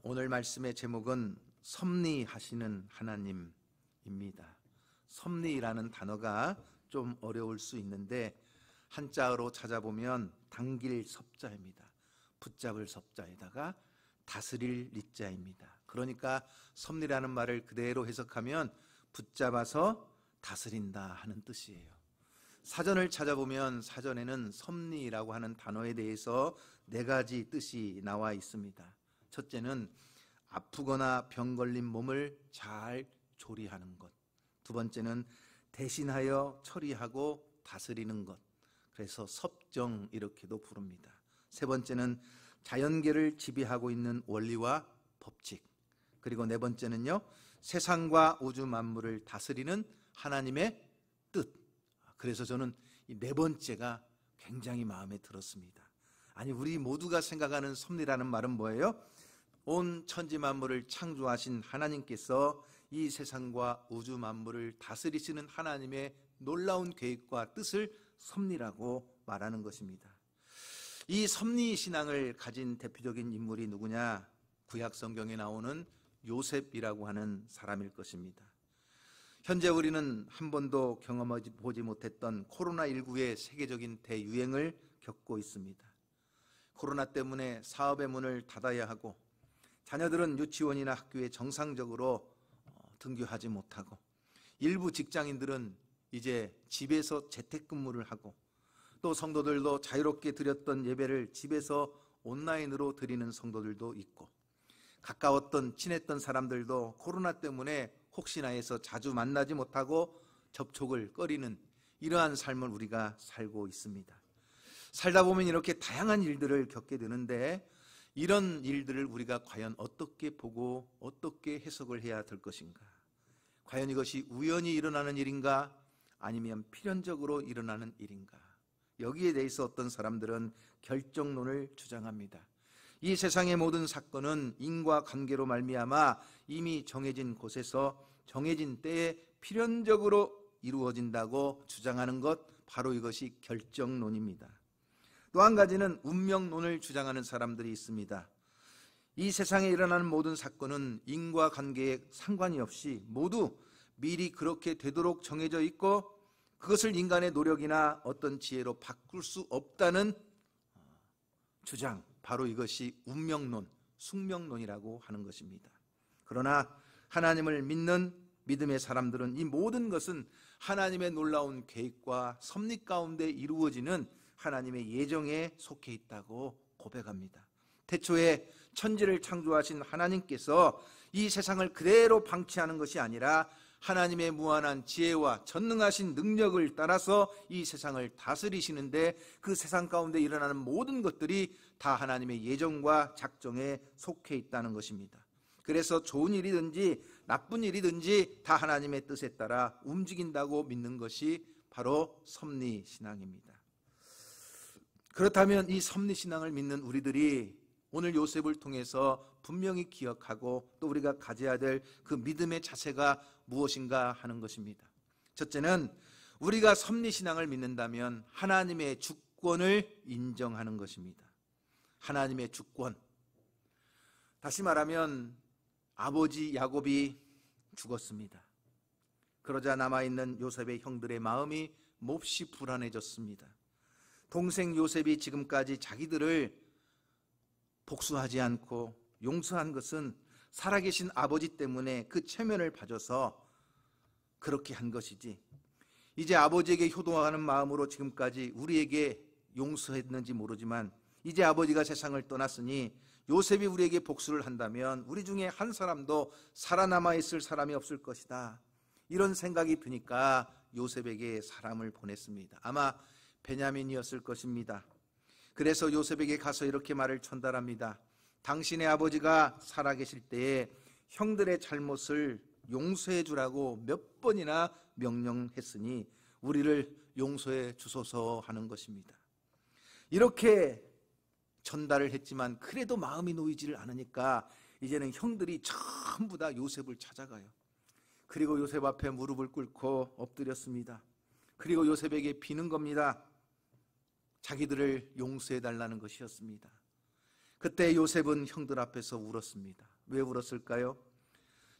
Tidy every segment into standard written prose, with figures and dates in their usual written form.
오늘 말씀의 제목은 섭리하시는 하나님입니다. 섭리라는 단어가 좀 어려울 수 있는데 한자어로 찾아보면 당길 섭자입니다. 붙잡을 섭자에다가 다스릴 리자입니다. 그러니까 섭리라는 말을 그대로 해석하면 붙잡아서 다스린다 하는 뜻이에요. 사전을 찾아보면 사전에는 섭리라고 하는 단어에 대해서 4가지 뜻이 나와 있습니다. 첫째는 아프거나 병 걸린 몸을 잘 조리하는 것. 두 번째는 대신하여 처리하고 다스리는 것. 그래서 섭정 이렇게도 부릅니다. 세 번째는 자연계를 지배하고 있는 원리와 법칙. 그리고 4번째는요, 세상과 우주 만물을 다스리는 하나님의 뜻. 그래서 저는 이 4번째가 굉장히 마음에 들었습니다. 아니, 우리 모두가 생각하는 섭리라는 말은 뭐예요? 온 천지 만물을 창조하신 하나님께서 이 세상과 우주 만물을 다스리시는 하나님의 놀라운 계획과 뜻을 섭리라고 말하는 것입니다. 이 섭리 신앙을 가진 대표적인 인물이 누구냐? 구약 성경에 나오는 요셉이라고 하는 사람일 것입니다. 현재 우리는 한 번도 경험해보지 못했던 코로나19의 세계적인 대유행을 겪고 있습니다. 코로나 때문에 사업의 문을 닫아야 하고, 자녀들은 유치원이나 학교에 정상적으로 등교하지 못하고, 일부 직장인들은 이제 집에서 재택근무를 하고, 또 성도들도 자유롭게 드렸던 예배를 집에서 온라인으로 드리는 성도들도 있고, 가까웠던 친했던 사람들도 코로나 때문에 혹시나 해서 자주 만나지 못하고 접촉을 꺼리는 이러한 삶을 우리가 살고 있습니다. 살다 보면 이렇게 다양한 일들을 겪게 되는데, 이런 일들을 우리가 과연 어떻게 보고 어떻게 해석을 해야 될 것인가? 과연 이것이 우연히 일어나는 일인가? 아니면 필연적으로 일어나는 일인가? 여기에 대해서 어떤 사람들은 결정론을 주장합니다. 이 세상의 모든 사건은 인과관계로 말미암아 이미 정해진 곳에서 정해진 때에 필연적으로 이루어진다고 주장하는 것, 바로 이것이 결정론입니다. 또 한 가지는 운명론을 주장하는 사람들이 있습니다. 이 세상에 일어나는 모든 사건은 인과관계에 상관이 없이 모두 미리 그렇게 되도록 정해져 있고, 그것을 인간의 노력이나 어떤 지혜로 바꿀 수 없다는 주장, 바로 이것이 운명론, 숙명론이라고 하는 것입니다. 그러나 하나님을 믿는 믿음의 사람들은 이 모든 것은 하나님의 놀라운 계획과 섭리 가운데 이루어지는 하나님의 예정에 속해 있다고 고백합니다. 태초에 천지를 창조하신 하나님께서 이 세상을 그대로 방치하는 것이 아니라 하나님의 무한한 지혜와 전능하신 능력을 따라서 이 세상을 다스리시는데, 그 세상 가운데 일어나는 모든 것들이 다 하나님의 예정과 작정에 속해 있다는 것입니다. 그래서 좋은 일이든지 나쁜 일이든지 다 하나님의 뜻에 따라 움직인다고 믿는 것이 바로 섭리신앙입니다. 그렇다면 이 섭리신앙을 믿는 우리들이 오늘 요셉을 통해서 분명히 기억하고 또 우리가 가져야 될 그 믿음의 자세가 무엇인가 하는 것입니다. 첫째는 우리가 섭리신앙을 믿는다면 하나님의 주권을 인정하는 것입니다. 하나님의 주권. 다시 말하면 아버지 야곱이 죽었습니다. 그러자 남아있는 요셉의 형들의 마음이 몹시 불안해졌습니다. 동생 요셉이 지금까지 자기들을 복수하지 않고 용서한 것은 살아계신 아버지 때문에 그 체면을 봐줘서 그렇게 한 것이지, 이제 아버지에게 효도하는 마음으로 지금까지 우리에게 용서했는지 모르지만 이제 아버지가 세상을 떠났으니 요셉이 우리에게 복수를 한다면 우리 중에 한 사람도 살아남아 있을 사람이 없을 것이다. 이런 생각이 드니까 요셉에게 사람을 보냈습니다. 아마 베냐민이었을 것입니다. 그래서 요셉에게 가서 이렇게 말을 전달합니다. 당신의 아버지가 살아계실 때에 형들의 잘못을 용서해 주라고 몇 번이나 명령했으니 우리를 용서해 주소서 하는 것입니다. 이렇게 전달을 했지만 그래도 마음이 놓이지를 않으니까 이제는 형들이 전부 다 요셉을 찾아가요. 그리고 요셉 앞에 무릎을 꿇고 엎드렸습니다. 그리고 요셉에게 비는 겁니다. 자기들을 용서해 달라는 것이었습니다. 그때 요셉은 형들 앞에서 울었습니다. 왜 울었을까요?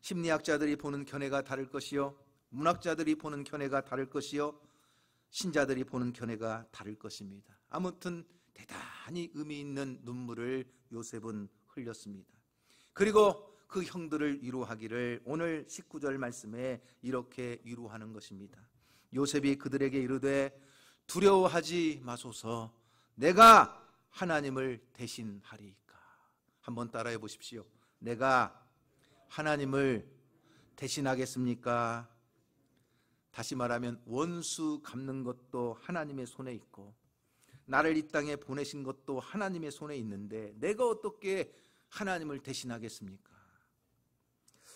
심리학자들이 보는 견해가 다를 것이요, 문학자들이 보는 견해가 다를 것이요, 신자들이 보는 견해가 다를 것입니다. 아무튼 대단히 의미 있는 눈물을 요셉은 흘렸습니다. 그리고 그 형들을 위로하기를 오늘 19절 말씀에 이렇게 위로하는 것입니다. 요셉이 그들에게 이르되 두려워하지 마소서, 내가 하나님을 대신하리이까. 한번 따라해 보십시오. 내가 하나님을 대신하겠습니까? 다시 말하면 원수 갚는 것도 하나님의 손에 있고 나를 이 땅에 보내신 것도 하나님의 손에 있는데 내가 어떻게 하나님을 대신하겠습니까?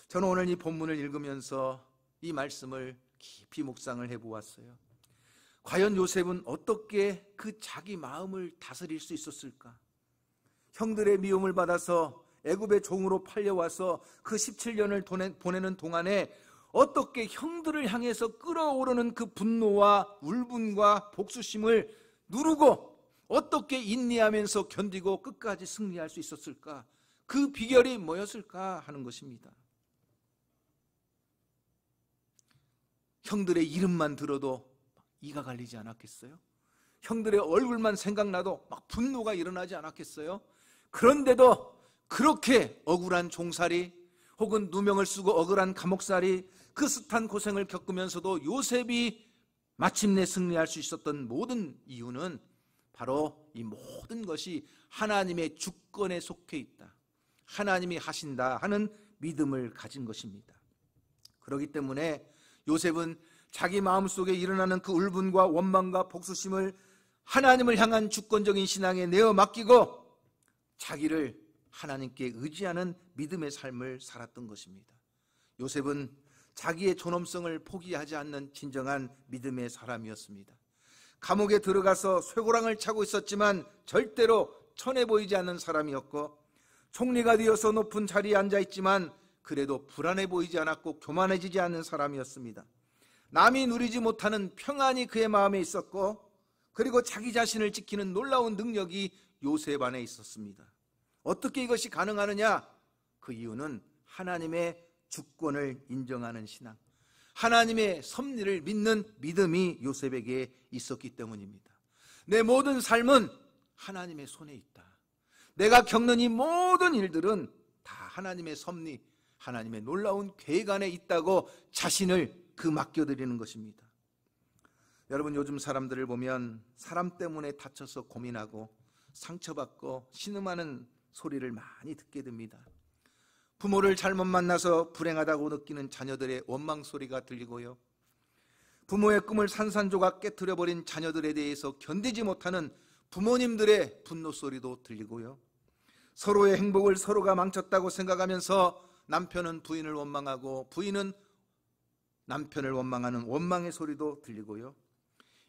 저는 오늘 이 본문을 읽으면서 이 말씀을 깊이 묵상을 해보았어요. 과연 요셉은 어떻게 그 자기 마음을 다스릴 수 있었을까? 형들의 미움을 받아서 애굽의 종으로 팔려와서 그 17년을 보내는 동안에 어떻게 형들을 향해서 끓어오르는 그 분노와 울분과 복수심을 누르고 어떻게 인내하면서 견디고 끝까지 승리할 수 있었을까? 그 비결이 뭐였을까 하는 것입니다. 형들의 이름만 들어도 이가 갈리지 않았겠어요? 형들의 얼굴만 생각나도 막 분노가 일어나지 않았겠어요? 그런데도 그렇게 억울한 종살이 혹은 누명을 쓰고 억울한 감옥살이 그 숱한 고생을 겪으면서도 요셉이 마침내 승리할 수 있었던 모든 이유는 바로 이 모든 것이 하나님의 주권에 속해 있다, 하나님이 하신다 하는 믿음을 가진 것입니다. 그렇기 때문에 요셉은 자기 마음속에 일어나는 그 울분과 원망과 복수심을 하나님을 향한 주권적인 신앙에 내어 맡기고 자기를 하나님께 의지하는 믿음의 삶을 살았던 것입니다. 요셉은 자기의 존엄성을 포기하지 않는 진정한 믿음의 사람이었습니다. 감옥에 들어가서 쇠고랑을 차고 있었지만 절대로 천해 보이지 않는 사람이었고, 총리가 되어서 높은 자리에 앉아 있지만 그래도 불안해 보이지 않았고 교만해지지 않는 사람이었습니다. 남이 누리지 못하는 평안이 그의 마음에 있었고, 그리고 자기 자신을 지키는 놀라운 능력이 요셉 안에 있었습니다. 어떻게 이것이 가능하느냐? 그 이유는 하나님의 주권을 인정하는 신앙, 하나님의 섭리를 믿는 믿음이 요셉에게 있었기 때문입니다. 내 모든 삶은 하나님의 손에 있다. 내가 겪는 이 모든 일들은 다 하나님의 섭리, 하나님의 놀라운 계획 안에 있다고 자신을 맡겨드리는 것입니다. 여러분, 요즘 사람들을 보면 사람 때문에 다쳐서 고민하고 상처받고 신음하는 소리를 많이 듣게 됩니다. 부모를 잘못 만나서 불행하다고 느끼는 자녀들의 원망 소리가 들리고요, 부모의 꿈을 산산조각 깨트려버린 자녀들에 대해서 견디지 못하는 부모님들의 분노 소리도 들리고요, 서로의 행복을 서로가 망쳤다고 생각하면서 남편은 부인을 원망하고 부인은 남편을 원망하는 원망의 소리도 들리고요,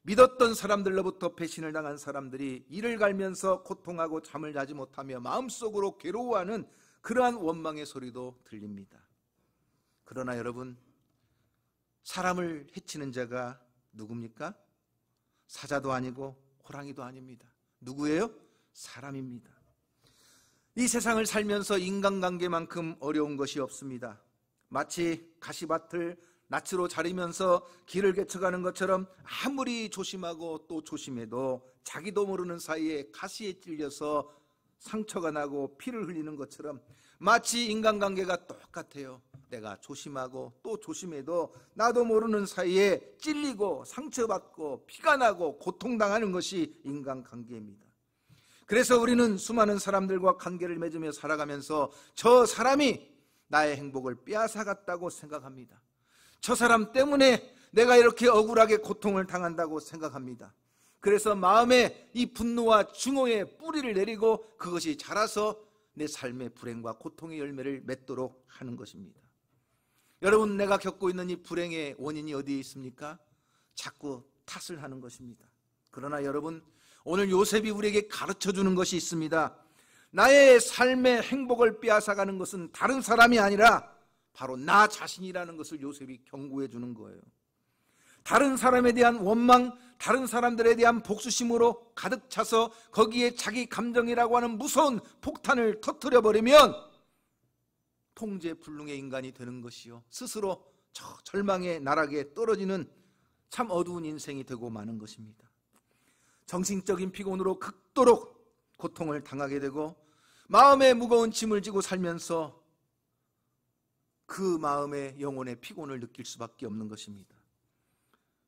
믿었던 사람들로부터 배신을 당한 사람들이 이를 갈면서 고통하고 잠을 자지 못하며 마음속으로 괴로워하는 그러한 원망의 소리도 들립니다. 그러나 여러분, 사람을 해치는 자가 누굽니까? 사자도 아니고 호랑이도 아닙니다. 누구예요? 사람입니다. 이 세상을 살면서 인간관계만큼 어려운 것이 없습니다. 마치 가시밭을 낯으로 자르면서 길을 개척하는 것처럼 아무리 조심하고 또 조심해도 자기도 모르는 사이에 가시에 찔려서 상처가 나고 피를 흘리는 것처럼 마치 인간관계가 똑같아요. 내가 조심하고 또 조심해도 나도 모르는 사이에 찔리고 상처받고 피가 나고 고통당하는 것이 인간관계입니다. 그래서 우리는 수많은 사람들과 관계를 맺으며 살아가면서 저 사람이 나의 행복을 빼앗아갔다고 생각합니다. 저 사람 때문에 내가 이렇게 억울하게 고통을 당한다고 생각합니다. 그래서 마음에 이 분노와 증오의 뿌리를 내리고 그것이 자라서 내 삶의 불행과 고통의 열매를 맺도록 하는 것입니다. 여러분, 내가 겪고 있는 이 불행의 원인이 어디에 있습니까? 자꾸 탓을 하는 것입니다. 그러나 여러분, 오늘 요셉이 우리에게 가르쳐주는 것이 있습니다. 나의 삶의 행복을 빼앗아가는 것은 다른 사람이 아니라 바로 나 자신이라는 것을 요셉이 경고해 주는 거예요. 다른 사람에 대한 원망, 다른 사람들에 대한 복수심으로 가득 차서 거기에 자기 감정이라고 하는 무서운 폭탄을 터뜨려 버리면 통제불능의 인간이 되는 것이요, 스스로 저 절망의 나락에 떨어지는 참 어두운 인생이 되고 마는 것입니다. 정신적인 피곤으로 극도로 고통을 당하게 되고 마음에 무거운 짐을 지고 살면서 그 마음의 영혼의 피곤을 느낄 수밖에 없는 것입니다.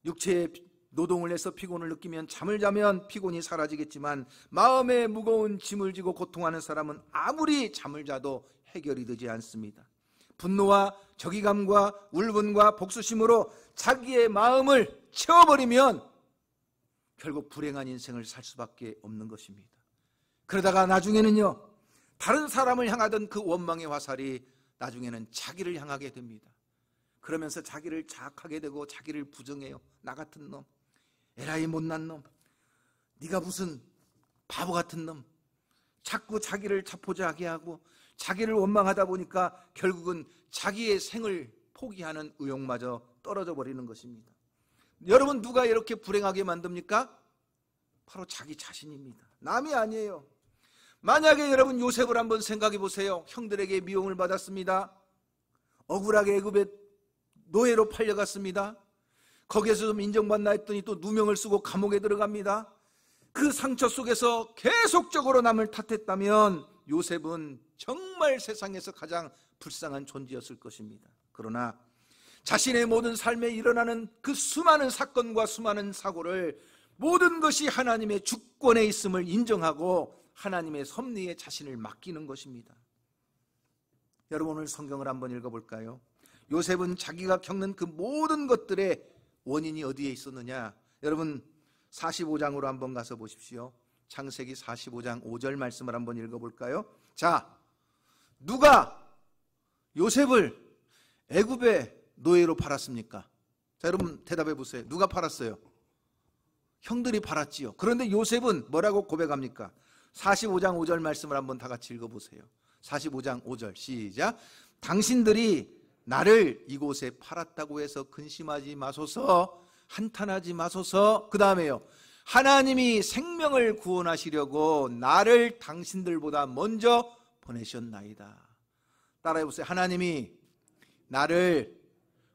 육체의 노동을 해서 피곤을 느끼면 잠을 자면 피곤이 사라지겠지만 마음에 무거운 짐을 지고 고통하는 사람은 아무리 잠을 자도 해결이 되지 않습니다. 분노와 적이감과 울분과 복수심으로 자기의 마음을 채워버리면 결국 불행한 인생을 살 수밖에 없는 것입니다. 그러다가 나중에는요, 다른 사람을 향하던 그 원망의 화살이 나중에는 자기를 향하게 됩니다. 그러면서 자기를 자학하게 되고 자기를 부정해요. 나 같은 놈, 에라이 못난 놈, 네가 무슨 바보 같은 놈. 자꾸 자기를 자포자하게 하고 자기를 원망하다 보니까 결국은 자기의 생을 포기하는 의욕마저 떨어져 버리는 것입니다. 여러분, 누가 이렇게 불행하게 만듭니까? 바로 자기 자신입니다. 남이 아니에요. 만약에 여러분 요셉을 한번 생각해 보세요. 형들에게 미움을 받았습니다. 억울하게 애굽의 노예로 팔려갔습니다. 거기에서 좀 인정받나 했더니 또 누명을 쓰고 감옥에 들어갑니다. 그 상처 속에서 계속적으로 남을 탓했다면 요셉은 정말 세상에서 가장 불쌍한 존재였을 것입니다. 그러나 자신의 모든 삶에 일어나는 그 수많은 사건과 수많은 사고를 모든 것이 하나님의 주권에 있음을 인정하고 하나님의 섭리에 자신을 맡기는 것입니다. 여러분, 오늘 성경을 한번 읽어볼까요? 요셉은 자기가 겪는 그 모든 것들의 원인이 어디에 있었느냐? 여러분, 45장으로 한번 가서 보십시오. 창세기 45장 5절 말씀을 한번 읽어볼까요? 자, 누가 요셉을 애굽의 노예로 팔았습니까? 자, 여러분 대답해 보세요. 누가 팔았어요? 형들이 팔았지요. 그런데 요셉은 뭐라고 고백합니까? 45장 5절 말씀을 한번 다 같이 읽어보세요. 45장 5절 시작. 당신들이 나를 이곳에 팔았다고 해서 근심하지 마소서, 한탄하지 마소서. 그 다음에요, 하나님이 생명을 구원하시려고 나를 당신들보다 먼저 보내셨나이다. 따라해보세요. 하나님이 나를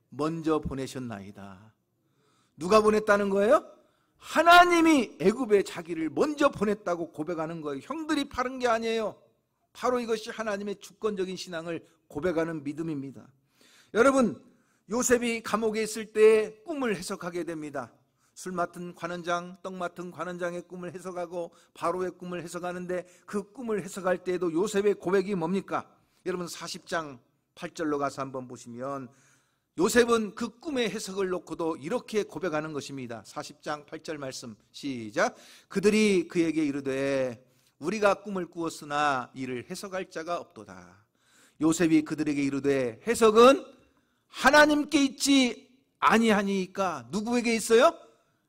먼저 보내셨나이다. 누가 보냈다는 거예요? 하나님이 애굽에 자기를 먼저 보냈다고 고백하는 거예요. 형들이 팔은 게 아니에요. 바로 이것이 하나님의 주권적인 신앙을 고백하는 믿음입니다. 여러분, 요셉이 감옥에 있을 때 꿈을 해석하게 됩니다. 술 맡은 관원장, 떡 맡은 관원장의 꿈을 해석하고 바로의 꿈을 해석하는데 그 꿈을 해석할 때에도 요셉의 고백이 뭡니까? 여러분 40장 8절로 가서 한번 보시면 요셉은 그 꿈의 해석을 놓고도 이렇게 고백하는 것입니다. 40장 8절 말씀 시작. 그들이 그에게 이르되 우리가 꿈을 꾸었으나 이를 해석할 자가 없도다. 요셉이 그들에게 이르되 해석은 하나님께 있지 아니하니까. 누구에게 있어요?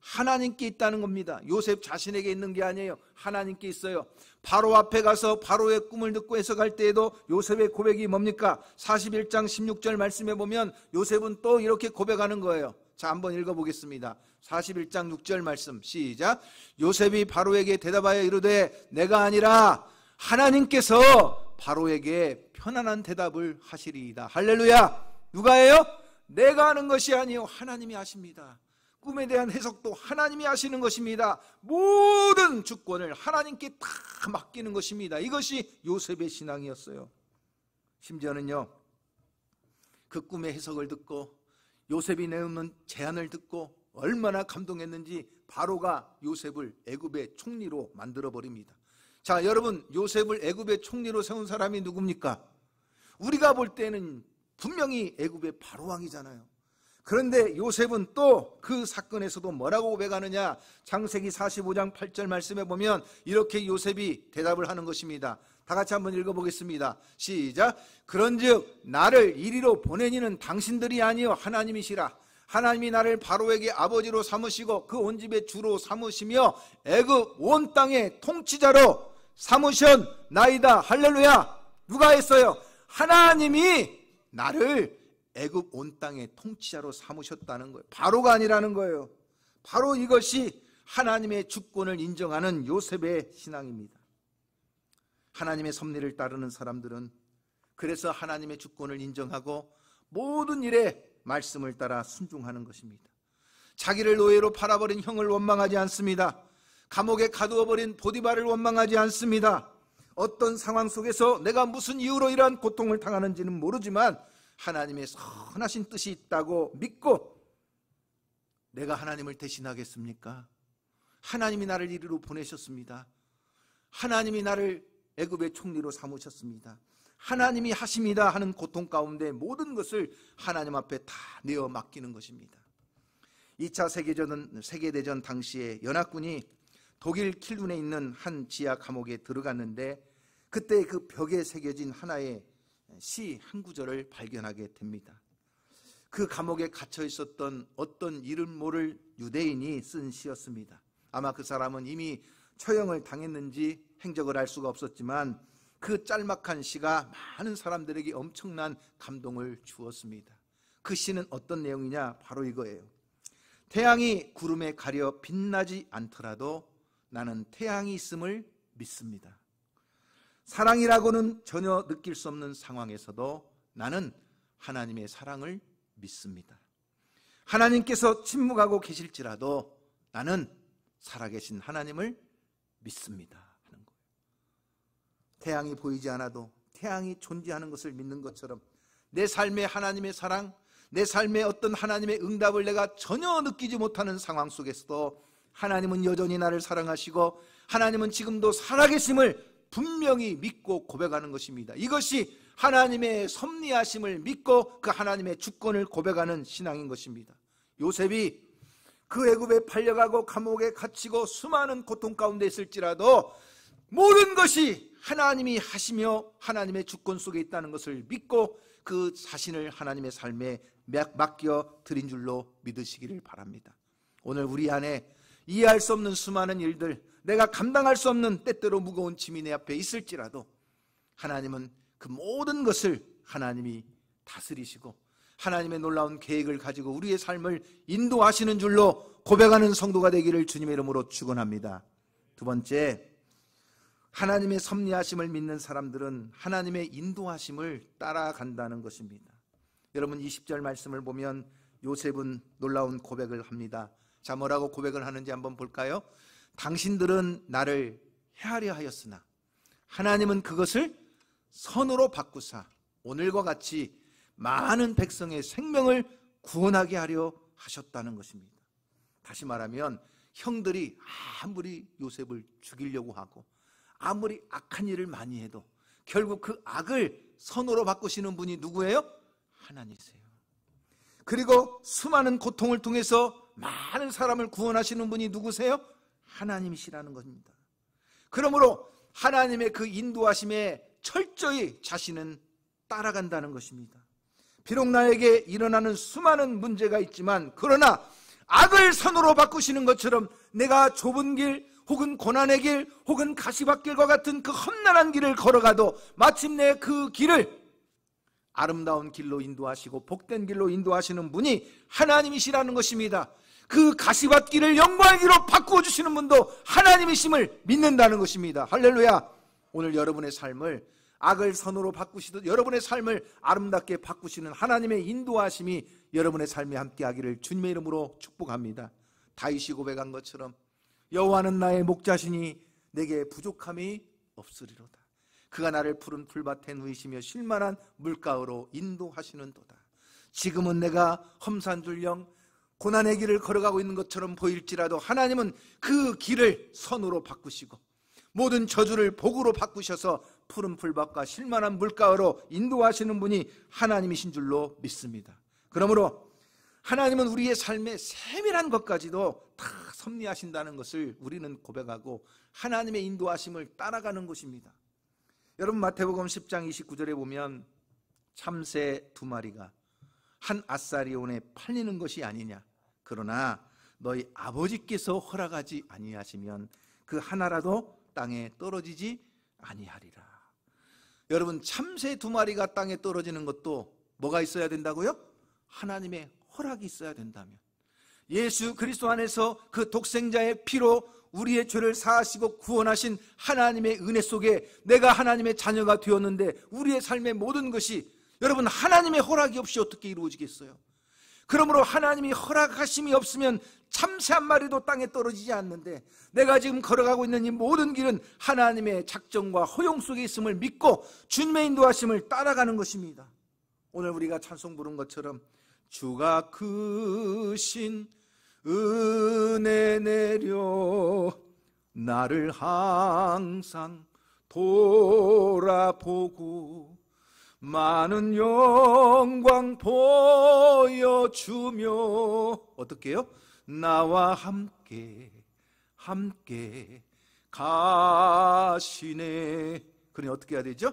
하나님께 있다는 겁니다. 요셉 자신에게 있는 게 아니에요. 하나님께 있어요. 바로 앞에 가서 바로의 꿈을 듣고 해석할 때에도 요셉의 고백이 뭡니까? 41장 16절 말씀해 보면 요셉은 또 이렇게 고백하는 거예요. 자, 한번 읽어보겠습니다. 41장 6절 말씀 시작. 요셉이 바로에게 대답하여 이르되 내가 아니라 하나님께서 바로에게 편안한 대답을 하시리이다. 할렐루야. 누가 해요? 내가 하는 것이 아니요, 하나님이 하십니다. 꿈에 대한 해석도 하나님이 하시는 것입니다. 모든 주권을 하나님께 다 맡기는 것입니다. 이것이 요셉의 신앙이었어요. 심지어는요, 그 꿈의 해석을 듣고 요셉이 내놓는 제안을 듣고 얼마나 감동했는지 바로가 요셉을 애굽의 총리로 만들어버립니다. 자, 여러분, 요셉을 애굽의 총리로 세운 사람이 누굽니까? 우리가 볼 때는 분명히 애굽의 바로왕이잖아요. 그런데 요셉은 또 그 사건에서도 뭐라고 고백하느냐? 창세기 45장 8절 말씀에 보면 이렇게 요셉이 대답을 하는 것입니다. 다 같이 한번 읽어보겠습니다. 시작. 그런즉 나를 이리로 보내니는 당신들이 아니요 하나님이시라. 하나님이 나를 바로에게 아버지로 삼으시고 그 온 집의 주로 삼으시며 애굽 온 땅의 통치자로 삼으셨나이다. 할렐루야. 누가 했어요? 하나님이 나를 애굽 온 땅의 통치자로 삼으셨다는 거예요. 바로가 아니라는 거예요. 바로 이것이 하나님의 주권을 인정하는 요셉의 신앙입니다. 하나님의 섭리를 따르는 사람들은 그래서 하나님의 주권을 인정하고 모든 일에 말씀을 따라 순종하는 것입니다. 자기를 노예로 팔아버린 형을 원망하지 않습니다. 감옥에 가두어버린 보디발을 원망하지 않습니다. 어떤 상황 속에서 내가 무슨 이유로 이러한 고통을 당하는지는 모르지만 하나님의 선하신 뜻이 있다고 믿고, 내가 하나님을 대신하겠습니까? 하나님이 나를 이리로 보내셨습니다. 하나님이 나를 애굽의 총리로 삼으셨습니다. 하나님이 하십니다 하는 고통 가운데 모든 것을 하나님 앞에 다 내어 맡기는 것입니다. 2차 세계대전 당시에 연합군이 독일 킬룬에 있는 한 지하 감옥에 들어갔는데 그때 그 벽에 새겨진 하나의 시 한 구절을 발견하게 됩니다. 그 감옥에 갇혀 있었던 어떤 이름 모를 유대인이 쓴 시였습니다. 아마 그 사람은 이미 처형을 당했는지 행적을 알 수가 없었지만 그 짤막한 시가 많은 사람들에게 엄청난 감동을 주었습니다. 그 시는 어떤 내용이냐? 바로 이거예요. 태양이 구름에 가려 빛나지 않더라도 나는 태양이 있음을 믿습니다. 사랑이라고는 전혀 느낄 수 없는 상황에서도 나는 하나님의 사랑을 믿습니다. 하나님께서 침묵하고 계실지라도 나는 살아계신 하나님을 믿습니다 하는 거예요. 태양이 보이지 않아도 태양이 존재하는 것을 믿는 것처럼 내 삶에 하나님의 사랑, 내 삶에 어떤 하나님의 응답을 내가 전혀 느끼지 못하는 상황 속에서도 하나님은 여전히 나를 사랑하시고 하나님은 지금도 살아계심을 분명히 믿고 고백하는 것입니다. 이것이 하나님의 섭리하심을 믿고 그 하나님의 주권을 고백하는 신앙인 것입니다. 요셉이 그 애굽에 팔려가고 감옥에 갇히고 수많은 고통 가운데 있을지라도 모든 것이 하나님이 하시며 하나님의 주권 속에 있다는 것을 믿고 그 자신을 하나님의 삶에 맡겨 드린 줄로 믿으시기를 바랍니다. 오늘 우리 안에 이해할 수 없는 수많은 일들, 내가 감당할 수 없는 때때로 무거운 짐이 내 앞에 있을지라도 하나님은 그 모든 것을 하나님이 다스리시고 하나님의 놀라운 계획을 가지고 우리의 삶을 인도하시는 줄로 고백하는 성도가 되기를 주님의 이름으로 축원합니다. 두 번째, 하나님의 섭리하심을 믿는 사람들은 하나님의 인도하심을 따라간다는 것입니다. 여러분 20절 말씀을 보면 요셉은 놀라운 고백을 합니다. 자, 뭐라고 고백을 하는지 한번 볼까요? 당신들은 나를 해하려 하였으나 하나님은 그것을 선으로 바꾸사 오늘과 같이 많은 백성의 생명을 구원하게 하려 하셨다는 것입니다. 다시 말하면 형들이 아무리 요셉을 죽이려고 하고 아무리 악한 일을 많이 해도 결국 그 악을 선으로 바꾸시는 분이 누구예요? 하나님이세요. 그리고 수많은 고통을 통해서 많은 사람을 구원하시는 분이 누구세요? 하나님이시라는 것입니다. 그러므로 하나님의 그 인도하심에 철저히 자신은 따라간다는 것입니다. 비록 나에게 일어나는 수많은 문제가 있지만 그러나 악을 선으로 바꾸시는 것처럼 내가 좁은 길 혹은 고난의 길 혹은 가시밭길과 같은 그 험난한 길을 걸어가도 마침내 그 길을 아름다운 길로 인도하시고 복된 길로 인도하시는 분이 하나님이시라는 것입니다. 그 가시밭길을 영광의 길로 바꾸어 주시는 분도 하나님이심을 믿는다는 것입니다. 할렐루야. 오늘 여러분의 삶을 악을 선으로 바꾸시듯 여러분의 삶을 아름답게 바꾸시는 하나님의 인도하심이 여러분의 삶에 함께하기를 주님의 이름으로 축복합니다. 다윗이 고백한 것처럼 여호와는 나의 목자시니 내게 부족함이 없으리로다. 그가 나를 푸른 풀밭에 누이시며 쉴만한 물가로 인도하시는도다. 지금은 내가 험산줄령 고난의 길을 걸어가고 있는 것처럼 보일지라도 하나님은 그 길을 선으로 바꾸시고 모든 저주를 복으로 바꾸셔서 푸른 풀밭과 쉴만한 물가로 인도하시는 분이 하나님이신 줄로 믿습니다. 그러므로 하나님은 우리의 삶의 세밀한 것까지도 다 섭리하신다는 것을 우리는 고백하고 하나님의 인도하심을 따라가는 것입니다. 여러분 마태복음 10장 29절에 보면 참새 2마리가 한 아사리온에 팔리는 것이 아니냐, 그러나 너희 아버지께서 허락하지 아니하시면 그 하나라도 땅에 떨어지지 아니하리라. 여러분 참새 2마리가 땅에 떨어지는 것도 뭐가 있어야 된다고요? 하나님의 허락이 있어야 된다면, 예수 그리스도 안에서 그 독생자의 피로 우리의 죄를 사하시고 구원하신 하나님의 은혜 속에 내가 하나님의 자녀가 되었는데 우리의 삶의 모든 것이 여러분 하나님의 허락이 없이 어떻게 이루어지겠어요? 그러므로 하나님이 허락하심이 없으면 참새 한 마리도 땅에 떨어지지 않는데 내가 지금 걸어가고 있는 이 모든 길은 하나님의 작정과 허용 속에 있음을 믿고 주님의 인도하심을 따라가는 것입니다. 오늘 우리가 찬송 부른 것처럼 주가 크신 은혜 내려 나를 항상 돌아보고 많은 영광 보여주며 어떻게 해요? 나와 함께 가시네. 그러니 어떻게 해야 되죠?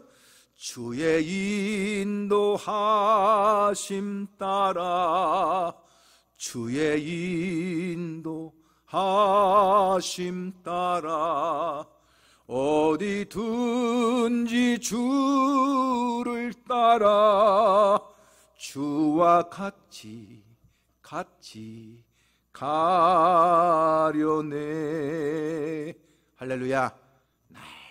주의 인도하심 따라 주의 인도하심 따라 어디든지 주를 따라 주와 같이 가려네. 할렐루야.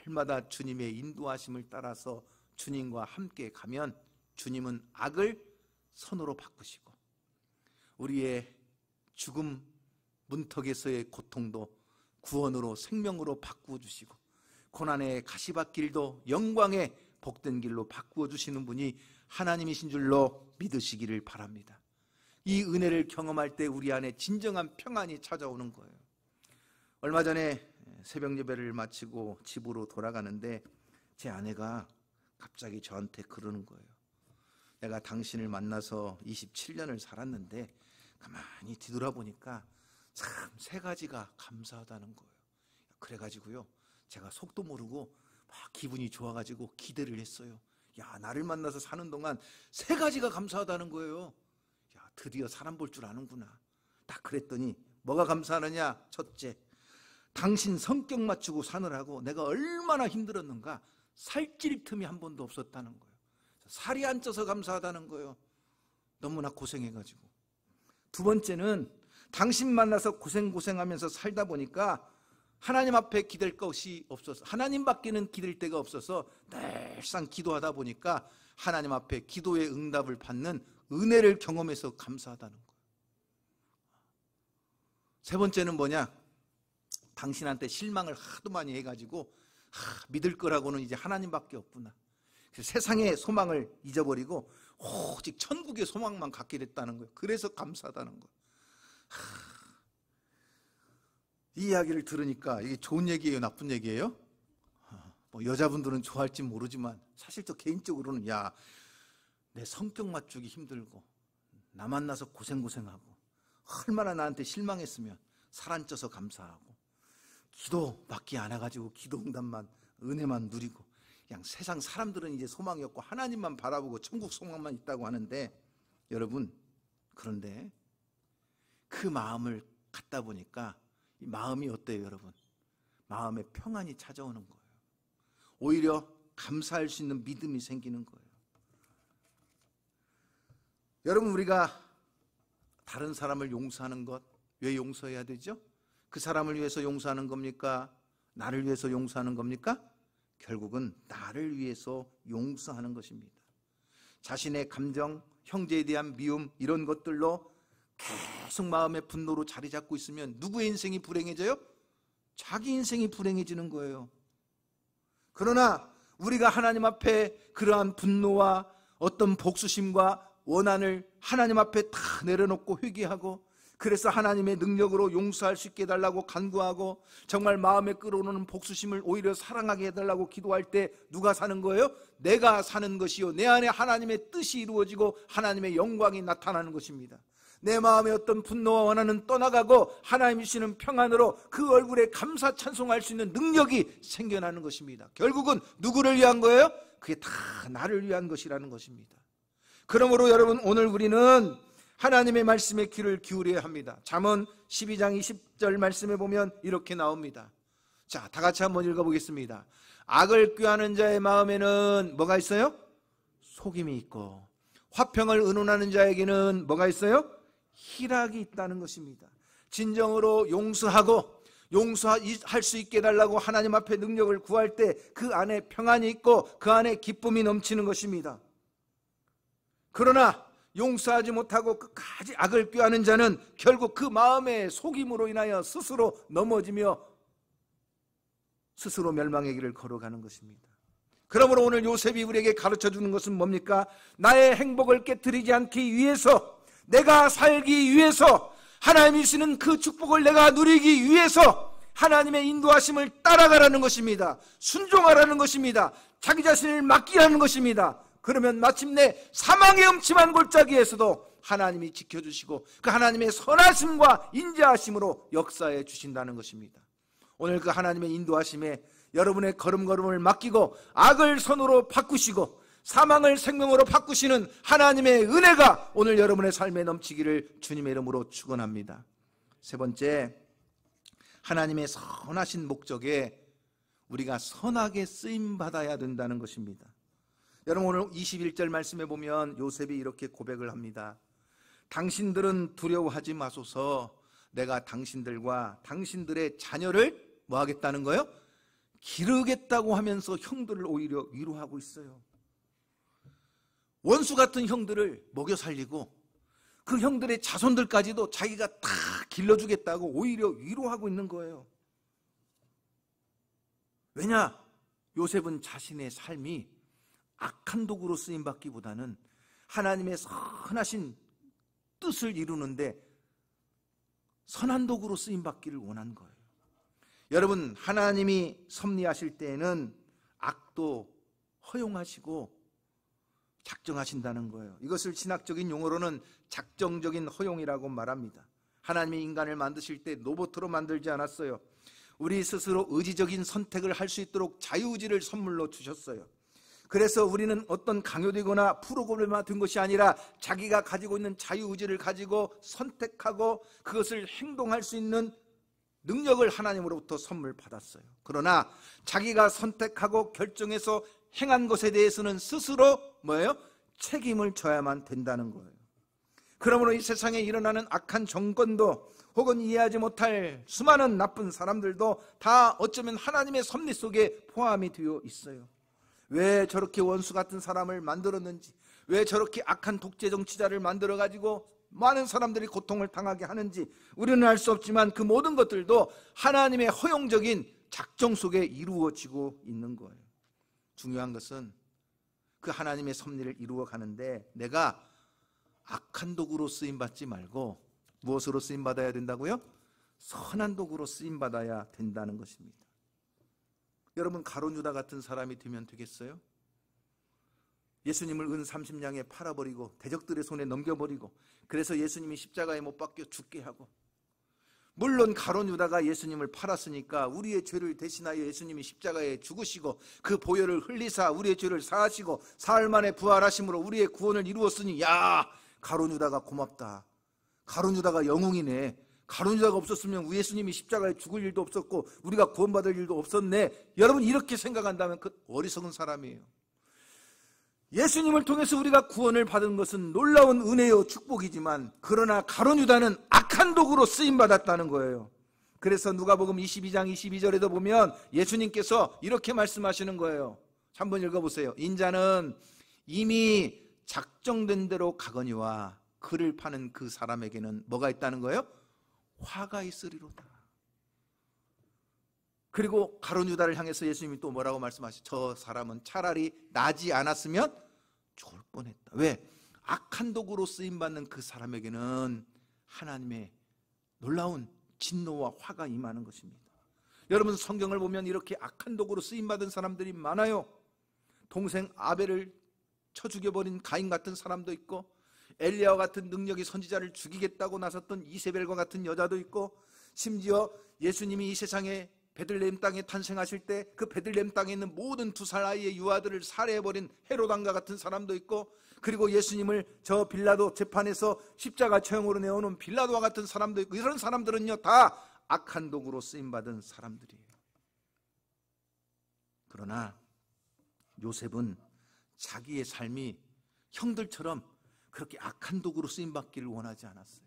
날마다 주님의 인도하심을 따라서 주님과 함께 가면 주님은 악을 선으로 바꾸시고 우리의 죽음 문턱에서의 고통도 구원으로 생명으로 바꾸어 주시고 고난의 가시밭길도 영광의 복된 길로 바꾸어 주시는 분이 하나님이신 줄로 믿으시기를 바랍니다. 이 은혜를 경험할 때 우리 안에 진정한 평안이 찾아오는 거예요. 얼마 전에 새벽 예배를 마치고 집으로 돌아가는데 제 아내가 갑자기 저한테 그러는 거예요. 내가 당신을 만나서 27년을 살았는데 가만히 뒤돌아보니까 참 세 가지가 감사하다는 거예요. 그래가지고요 제가 속도 모르고 막 기분이 좋아가지고 기대를 했어요. 야, 나를 만나서 사는 동안 세 가지가 감사하다는 거예요. 야, 드디어 사람 볼 줄 아는구나. 딱 그랬더니 뭐가 감사하느냐? 첫째, 당신 성격 맞추고 사느라고 내가 얼마나 힘들었는가 살찔 틈이 한 번도 없었다는 거예요. 살이 안 쪄서 감사하다는 거예요. 너무나 고생해가지고. 두 번째는 당신 만나서 고생하면서 살다 보니까 하나님 앞에 기댈 것이 없어서 하나님밖에는 기댈 데가 없어서 늘상 기도하다 보니까 하나님 앞에 기도의 응답을 받는 은혜를 경험해서 감사하다는 거예요. 세 번째는 뭐냐? 당신한테 실망을 하도 많이 해가지고 믿을 거라고는 이제 하나님밖에 없구나. 세상의 소망을 잊어버리고 오직 천국의 소망만 갖게 됐다는 거예요. 그래서 감사하다는 거예요. 이 이야기를 들으니까 이게 좋은 얘기예요, 나쁜 얘기예요? 뭐 여자분들은 좋아할지 모르지만 사실 저 개인적으로는 야, 내 성격 맞추기 힘들고 나 만나서 고생하고 얼마나 나한테 실망했으면 살 안 쪄서 감사하고 기도밖에 안 해가지고 기도 응답만 은혜만 누리고 그냥 세상 사람들은 이제 소망이 없고 하나님만 바라보고 천국 소망만 있다고 하는데 여러분 그런데 그 마음을 갖다 보니까 이 마음이 어때요 여러분? 마음에 평안이 찾아오는 거예요. 오히려 감사할 수 있는 믿음이 생기는 거예요. 여러분 우리가 다른 사람을 용서하는 것 왜 용서해야 되죠? 그 사람을 위해서 용서하는 겁니까? 나를 위해서 용서하는 겁니까? 결국은 나를 위해서 용서하는 것입니다. 자신의 감정, 형제에 대한 미움 이런 것들로 계속 마음의 분노로 자리 잡고 있으면 누구의 인생이 불행해져요? 자기 인생이 불행해지는 거예요. 그러나 우리가 하나님 앞에 그러한 분노와 어떤 복수심과 원한을 하나님 앞에 다 내려놓고 회개하고 그래서 하나님의 능력으로 용서할 수 있게 해달라고 간구하고 정말 마음에 끌어오는 복수심을 오히려 사랑하게 해달라고 기도할 때 누가 사는 거예요? 내가 사는 것이요 내 안에 하나님의 뜻이 이루어지고 하나님의 영광이 나타나는 것입니다. 내 마음의 어떤 분노와 원한은 떠나가고 하나님이 주시는 평안으로 그 얼굴에 감사 찬송할 수 있는 능력이 생겨나는 것입니다. 결국은 누구를 위한 거예요? 그게 다 나를 위한 것이라는 것입니다. 그러므로 여러분 오늘 우리는 하나님의 말씀에 귀를 기울여야 합니다. 잠언 12장 20절 말씀에 보면 이렇게 나옵니다. 자, 다 같이 한번 읽어보겠습니다. 악을 꾀하는 자의 마음에는 뭐가 있어요? 속임이 있고 화평을 의논하는 자에게는 뭐가 있어요? 희락이 있다는 것입니다. 진정으로 용서할 수 있게 해달라고 하나님 앞에 능력을 구할 때 그 안에 평안이 있고 그 안에 기쁨이 넘치는 것입니다. 그러나 용서하지 못하고 끝까지 악을 꾀하는 자는 결국 그 마음의 속임으로 인하여 스스로 넘어지며 스스로 멸망의 길을 걸어가는 것입니다. 그러므로 오늘 요셉이 우리에게 가르쳐주는 것은 뭡니까? 나의 행복을 깨뜨리지 않기 위해서, 내가 살기 위해서, 하나님이 주시는 그 축복을 내가 누리기 위해서 하나님의 인도하심을 따라가라는 것입니다. 순종하라는 것입니다. 자기 자신을 맡기라는 것입니다. 그러면 마침내 사망의 음침한 골짜기에서도 하나님이 지켜주시고 그 하나님의 선하심과 인자하심으로 역사해 주신다는 것입니다. 오늘 그 하나님의 인도하심에 여러분의 걸음걸음을 맡기고 악을 선으로 바꾸시고 사망을 생명으로 바꾸시는 하나님의 은혜가 오늘 여러분의 삶에 넘치기를 주님의 이름으로 축원합니다. 세 번째, 하나님의 선하신 목적에 우리가 선하게 쓰임받아야 된다는 것입니다. 여러분, 오늘 21절 말씀에 보면 요셉이 이렇게 고백을 합니다. 당신들은 두려워하지 마소서. 내가 당신들과 당신들의 자녀를 뭐 하겠다는 거예요? 기르겠다고 하면서 형들을 오히려 위로하고 있어요. 원수 같은 형들을 먹여 살리고 그 형들의 자손들까지도 자기가 다 길러주겠다고 오히려 위로하고 있는 거예요. 왜냐? 요셉은 자신의 삶이 악한 도구로 쓰임받기보다는 하나님의 선하신 뜻을 이루는데 선한 도구로 쓰임받기를 원한 거예요. 여러분, 하나님이 섭리하실 때에는 악도 허용하시고 작정하신다는 거예요. 이것을 신학적인 용어로는 작정적인 허용이라고 말합니다. 하나님이 인간을 만드실 때 로봇으로 만들지 않았어요. 우리 스스로 의지적인 선택을 할 수 있도록 자유의지를 선물로 주셨어요. 그래서 우리는 어떤 강요되거나 프로그램화된 것이 아니라 자기가 가지고 있는 자유의지를 가지고 선택하고 그것을 행동할 수 있는 능력을 하나님으로부터 선물 받았어요. 그러나 자기가 선택하고 결정해서 행한 것에 대해서는 스스로 뭐예요? 책임을 져야만 된다는 거예요. 그러므로 이 세상에 일어나는 악한 정권도 혹은 이해하지 못할 수많은 나쁜 사람들도 다 어쩌면 하나님의 섭리 속에 포함이 되어 있어요. 왜 저렇게 원수 같은 사람을 만들었는지, 왜 저렇게 악한 독재 정치자를 만들어가지고 많은 사람들이 고통을 당하게 하는지 우리는 알 수 없지만 그 모든 것들도 하나님의 허용적인 작정 속에 이루어지고 있는 거예요. 중요한 것은 그 하나님의 섭리를 이루어 가는데 내가 악한 도구로 쓰임받지 말고 무엇으로 쓰임받아야 된다고요? 선한 도구로 쓰임받아야 된다는 것입니다. 여러분, 가룟 유다 같은 사람이 되면 되겠어요? 예수님을 은 30냥에 팔아버리고 대적들의 손에 넘겨버리고 그래서 예수님이 십자가에 못 박혀 죽게 하고, 물론 가룟 유다가 예수님을 팔았으니까 우리의 죄를 대신하여 예수님이 십자가에 죽으시고 그 보혈을 흘리사 우리의 죄를 사하시고 사흘 만에 부활하심으로 우리의 구원을 이루었으니 야, 가룟 유다가 고맙다. 가룟 유다가 영웅이네. 가룟 유다가 없었으면 우리 예수님이 십자가에 죽을 일도 없었고 우리가 구원받을 일도 없었네. 여러분, 이렇게 생각한다면 그 어리석은 사람이에요. 예수님을 통해서 우리가 구원을 받은 것은 놀라운 은혜요 축복이지만 그러나 가룟 유다는 악한 도구로 쓰임받았다는 거예요. 그래서 누가복음 22장 22절에도 보면 예수님께서 이렇게 말씀하시는 거예요. 한번 읽어보세요. 인자는 이미 작정된 대로 가거니와 그를 파는 그 사람에게는 뭐가 있다는 거예요? 화가 있으리로다. 그리고 가룟 유다를 향해서 예수님이 또 뭐라고 말씀하시죠? 저 사람은 차라리 나지 않았으면 죽을 뻔했다. 왜? 악한 도구로 쓰임받는 그 사람에게는 하나님의 놀라운 진노와 화가 임하는 것입니다. 여러분, 성경을 보면 이렇게 악한 도구로 쓰임받은 사람들이 많아요. 동생 아벨을 쳐 죽여버린 가인 같은 사람도 있고, 엘리야와 같은 능력이 선지자를 죽이겠다고 나섰던 이세벨과 같은 여자도 있고, 심지어 예수님이 이 세상에 베들레헴 땅에 탄생하실 때 그 베들레헴 땅에 있는 모든 2살 아이의 유아들을 살해해버린 헤롯 왕과 같은 사람도 있고, 그리고 예수님을 저 빌라도 재판에서 십자가 처형으로 내어놓은 빌라도와 같은 사람도 있고, 이런 사람들은요 다 악한 도구로 쓰임받은 사람들이에요. 그러나 요셉은 자기의 삶이 형들처럼 그렇게 악한 도구로 쓰임받기를 원하지 않았어요.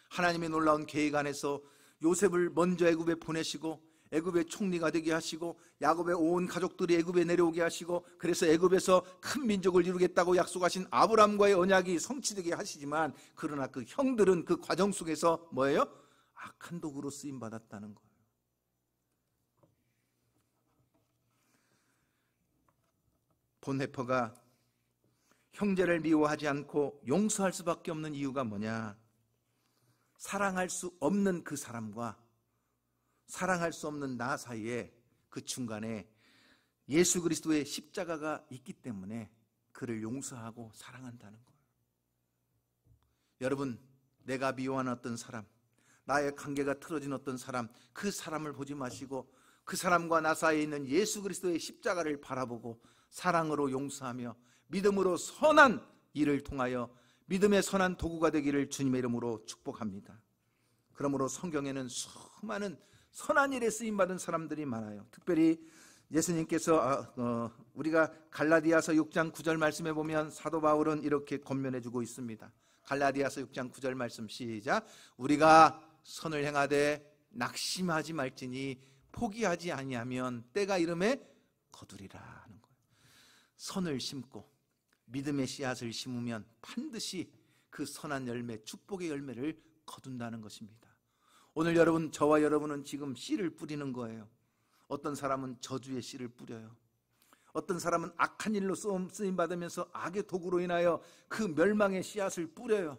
하나님의 놀라운 계획 안에서 요셉을 먼저 애굽에 보내시고 애굽의 총리가 되게 하시고 야곱의 온 가족들이 애굽에 내려오게 하시고 그래서 애굽에서 큰 민족을 이루겠다고 약속하신 아브라함과의 언약이 성취되게 하시지만 그러나 그 형들은 그 과정 속에서 뭐예요? 악한 도구로 쓰임받았다는 거예요. 본헤퍼가 형제를 미워하지 않고 용서할 수밖에 없는 이유가 뭐냐? 사랑할 수 없는 그 사람과 사랑할 수 없는 나 사이에 그 중간에 예수 그리스도의 십자가가 있기 때문에 그를 용서하고 사랑한다는 거예요. 여러분, 내가 미워하는 어떤 사람, 나의 관계가 틀어진 어떤 사람, 그 사람을 보지 마시고 그 사람과 나 사이에 있는 예수 그리스도의 십자가를 바라보고 사랑으로 용서하며 믿음으로 선한 일을 통하여 믿음의 선한 도구가 되기를 주님의 이름으로 축복합니다. 그러므로 성경에는 수많은 선한 일에 쓰임받은 사람들이 많아요. 특별히 예수님께서 우리가 갈라디아서 6장 9절 말씀에 보면 사도 바울은 이렇게 권면해주고 있습니다. 갈라디아서 6장 9절 말씀 시작. 우리가 선을 행하되 낙심하지 말지니 포기하지 아니하면 때가 이름에 거두리라 하는 거예요. 선을 심고 믿음의 씨앗을 심으면 반드시 그 선한 열매, 축복의 열매를 거둔다는 것입니다. 오늘 여러분, 저와 여러분은 지금 씨를 뿌리는 거예요. 어떤 사람은 저주의 씨를 뿌려요. 어떤 사람은 악한 일로 쓰임받으면서 악의 도구로 인하여 그 멸망의 씨앗을 뿌려요.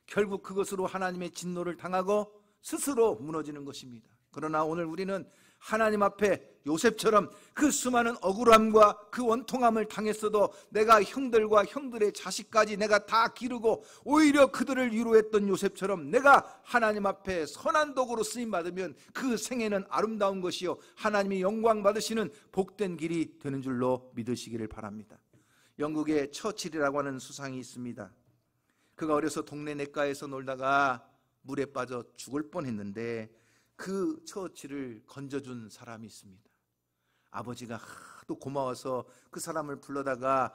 결국 그것으로 하나님의 진노를 당하고 스스로 무너지는 것입니다. 그러나 오늘 우리는 하나님 앞에 요셉처럼 그 수많은 억울함과 그 원통함을 당했어도 내가 형들과 형들의 자식까지 내가 다 기르고 오히려 그들을 위로했던 요셉처럼 내가 하나님 앞에 선한 도구로 쓰임받으면 그 생애는 아름다운 것이요 하나님이 영광 받으시는 복된 길이 되는 줄로 믿으시기를 바랍니다. 영국에 처칠이라고 하는 수상이 있습니다. 그가 어려서 동네 냇가에서 놀다가 물에 빠져 죽을 뻔했는데 그 처칠을 건져준 사람이 있습니다. 아버지가 하도 고마워서 그 사람을 불러다가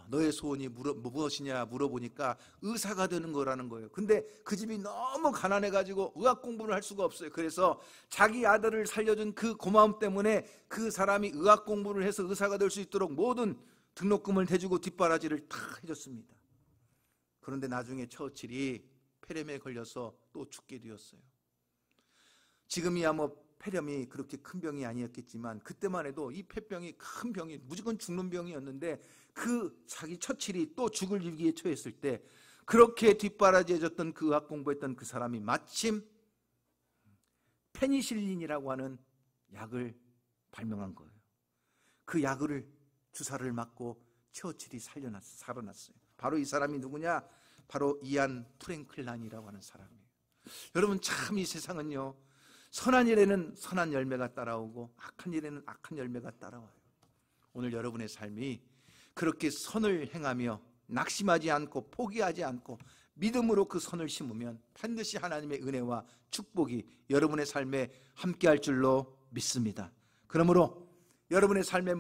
너의 소원이 무엇이냐 물어보니까 의사가 되는 거라는 거예요. 근데 그 집이 너무 가난해가지고 의학 공부를 할 수가 없어요. 그래서 자기 아들을 살려준 그 고마움 때문에 그 사람이 의학 공부를 해서 의사가 될 수 있도록 모든 등록금을 대주고 뒷바라지를 다 해줬습니다. 그런데 나중에 처칠이 폐렴에 걸려서 또 죽게 되었어요. 지금이야 폐렴이 그렇게 큰 병이 아니었겠지만 그때만 해도 이 폐병이 큰 병이 무조건 죽는 병이었는데 그 자기 처칠이 또 죽을 위기에 처했을 때 그렇게 뒷바라지해줬던 그 의학 공부했던 그 사람이 마침 페니실린이라고 하는 약을 발명한 거예요. 그 약을 주사를 맞고 처칠이 살아났어요. 바로 이 사람이 누구냐? 바로 이안 프랭클란이라고 하는 사람이에요. 여러분, 참 이 세상은요, 선한 일에는 선한 열매가 따라오고 악한 일에는 악한 열매가 따라와요. 오늘 여러분의 삶이 그렇게 선을 행하며 낙심하지 않고 포기하지 않고 믿음으로 그 선을 심으면 반드시 하나님의 은혜와 축복이 여러분의 삶에 함께할 줄로 믿습니다. 그러므로 여러분의 삶의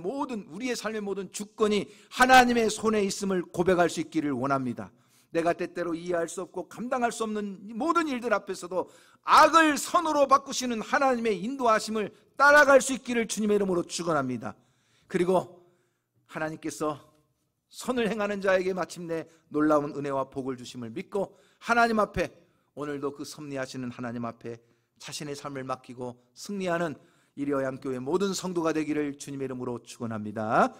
우리의 삶의 모든 주권이 하나님의 손에 있음을 고백할 수 있기를 원합니다. 내가 때때로 이해할 수 없고 감당할 수 없는 모든 일들 앞에서도 악을 선으로 바꾸시는 하나님의 인도하심을 따라갈 수 있기를 주님의 이름으로 축원합니다. 그리고 하나님께서 선을 행하는 자에게 마침내 놀라운 은혜와 복을 주심을 믿고 하나님 앞에 오늘도 그 섭리하시는 하나님 앞에 자신의 삶을 맡기고 승리하는 이리어양 교회 모든 성도가 되기를 주님의 이름으로 축원합니다.